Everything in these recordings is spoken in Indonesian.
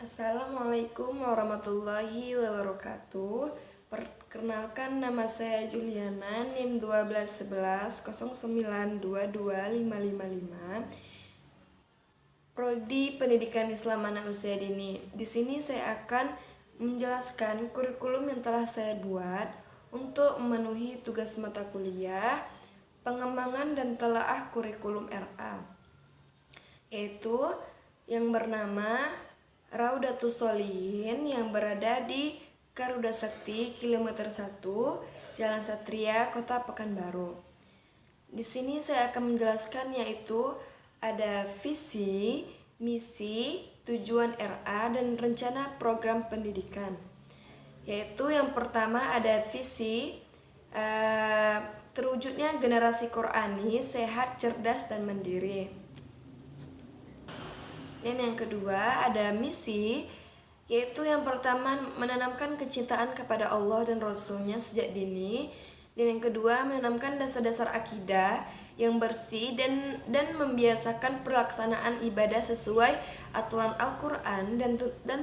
Assalamualaikum warahmatullahi wabarakatuh. Perkenalkan, nama saya Juliana, NIM 12110922555. Prodi Pendidikan Islam Anak Usia Dini. Di sini saya akan menjelaskan kurikulum yang telah saya buat untuk memenuhi tugas mata kuliah, pengembangan dan telaah kurikulum RA, yaitu yang bernama Raudatus Sholihin yang berada di Garuda Sakti kilometer 1, Jalan Satria, Kota Pekanbaru. Di sini saya akan menjelaskan yaitu ada visi, misi, tujuan RA dan rencana program pendidikan. Yaitu yang pertama ada visi, terwujudnya generasi Qurani sehat, cerdas dan mandiri. Dan yang kedua ada misi, yaitu yang pertama menanamkan kecintaan kepada Allah dan Rasulnya sejak dini. Dan yang kedua menanamkan dasar-dasar akidah yang bersih dan membiasakan pelaksanaan ibadah sesuai aturan Al-Quran dan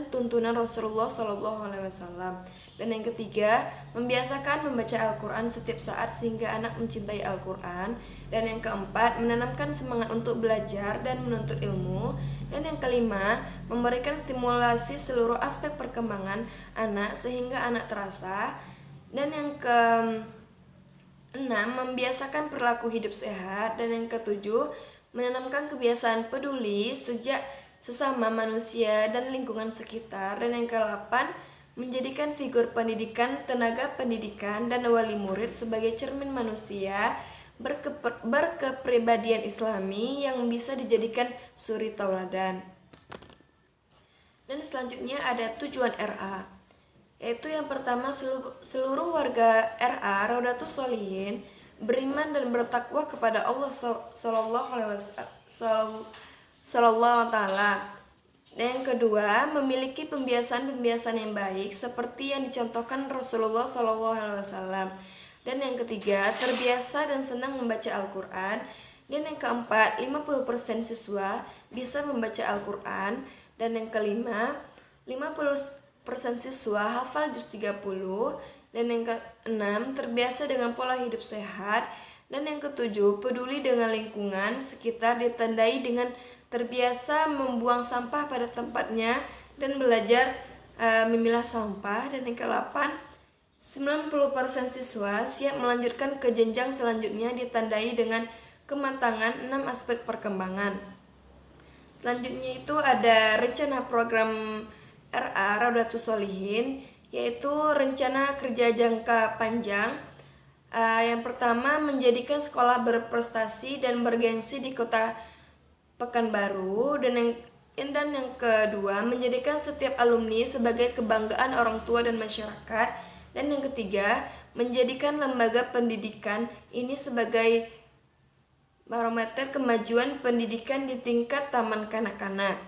tuntunan Rasulullah SAW. Dan yang ketiga membiasakan membaca Al-Quran setiap saat sehingga anak mencintai Al-Quran. Dan yang keempat menanamkan semangat untuk belajar dan menuntut ilmu. Dan yang kelima memberikan stimulasi seluruh aspek perkembangan anak sehingga anak terasa. Dan yang keenam membiasakan perilaku hidup sehat. Dan yang ketujuh menanamkan kebiasaan peduli sejak sesama manusia dan lingkungan sekitar. Dan yang kedelapan menjadikan figur pendidikan, tenaga pendidikan dan wali murid sebagai cermin manusia berkepribadian Islami yang bisa dijadikan suri tauladan. Dan selanjutnya ada tujuan RA, yaitu yang pertama seluruh warga RA Raudatus Sholihin beriman dan bertakwa kepada Allah Sallallahu Ta'ala. Dan yang kedua memiliki pembiasaan yang baik seperti yang dicontohkan Rasulullah SAW. Dan yang ketiga terbiasa dan senang membaca Al-Quran. Dan yang keempat 50% siswa bisa membaca Al-Quran. Dan yang kelima 50% siswa hafal juz 30. Dan yang keenam terbiasa dengan pola hidup sehat. Dan yang ketujuh peduli dengan lingkungan sekitar ditandai dengan terbiasa membuang sampah pada tempatnya dan belajar memilah sampah. Dan yang ke-8 90% siswa siap melanjutkan ke jenjang selanjutnya ditandai dengan kematangan 6 aspek perkembangan. Selanjutnya itu ada rencana program RA Raudatus Sholihin, yaitu rencana kerja jangka panjang. Yang pertama menjadikan sekolah berprestasi dan bergengsi di Kota Pekanbaru. Dan yang kedua menjadikan setiap alumni sebagai kebanggaan orang tua dan masyarakat. Dan yang ketiga menjadikan lembaga pendidikan ini sebagai barometer kemajuan pendidikan di tingkat taman kanak-kanak.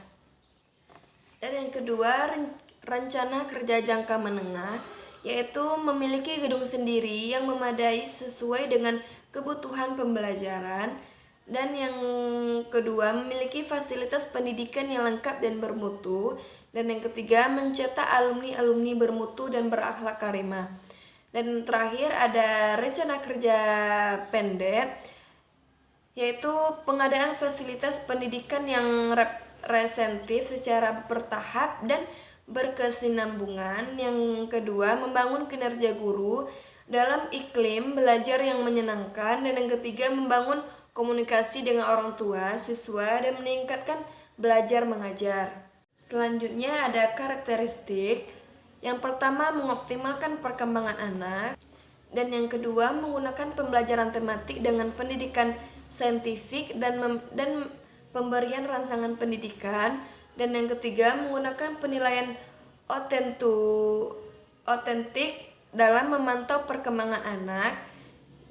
Dan yang kedua rencana kerja jangka menengah, yaitu memiliki gedung sendiri yang memadai sesuai dengan kebutuhan pembelajaran. Dan yang kedua memiliki fasilitas pendidikan yang lengkap dan bermutu. Dan yang ketiga mencetak alumni bermutu dan berakhlak karimah. Dan terakhir ada rencana kerja pendek, yaitu pengadaan fasilitas pendidikan yang representatif secara bertahap dan berkesinambungan. Yang kedua membangun kinerja guru dalam iklim belajar yang menyenangkan. Dan yang ketiga membangun komunikasi dengan orang tua, siswa dan meningkatkan belajar mengajar. Selanjutnya ada karakteristik. Yang pertama mengoptimalkan perkembangan anak. Dan yang kedua menggunakan pembelajaran tematik dengan pendidikan saintifik dan pemberian rangsangan pendidikan. Dan yang ketiga menggunakan penilaian otentik dalam memantau perkembangan anak.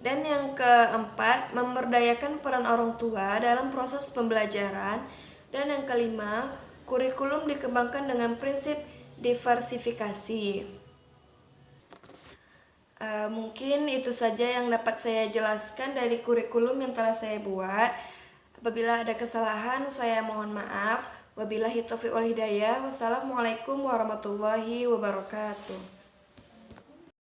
Dan yang keempat memberdayakan peran orang tua dalam proses pembelajaran. Dan yang kelima kurikulum dikembangkan dengan prinsip diversifikasi. Mungkin itu saja yang dapat saya jelaskan dari kurikulum yang telah saya buat. Apabila ada kesalahan saya mohon maaf. Wabillahi taufiq wal hidayah. Wassalamualaikum warahmatullahi wabarakatuh.